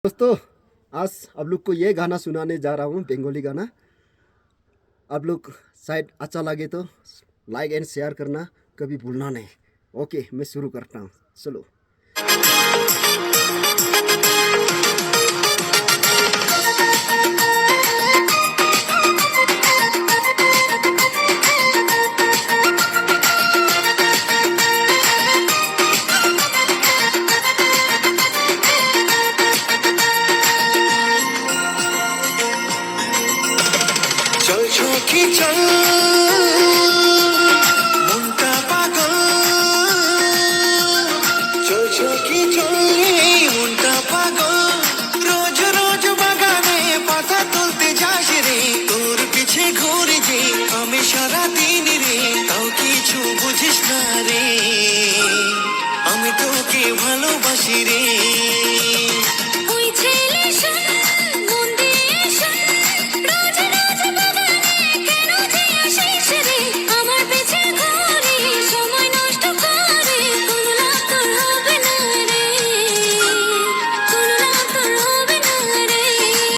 दोस्तों, आज आप लोग को ये गाना सुनाने जा रहा हूँ, बंगाली गाना। आप लोग शायद अच्छा लगे तो लाइक एंड शेयर करना कभी भूलना नहीं। ओके, मैं शुरू करता हूँ, चलो। চল সখী চল মনটা পাগল চল সখী চল মনটা পাগল রোজ রোজ বাগানে পাতা তুলতে যাস রে তোর পিছে ঘুরে যে আমি সারা দিন রে তাও কিছু বুঝিস না রে আমি তোকে ভালোবাসি রে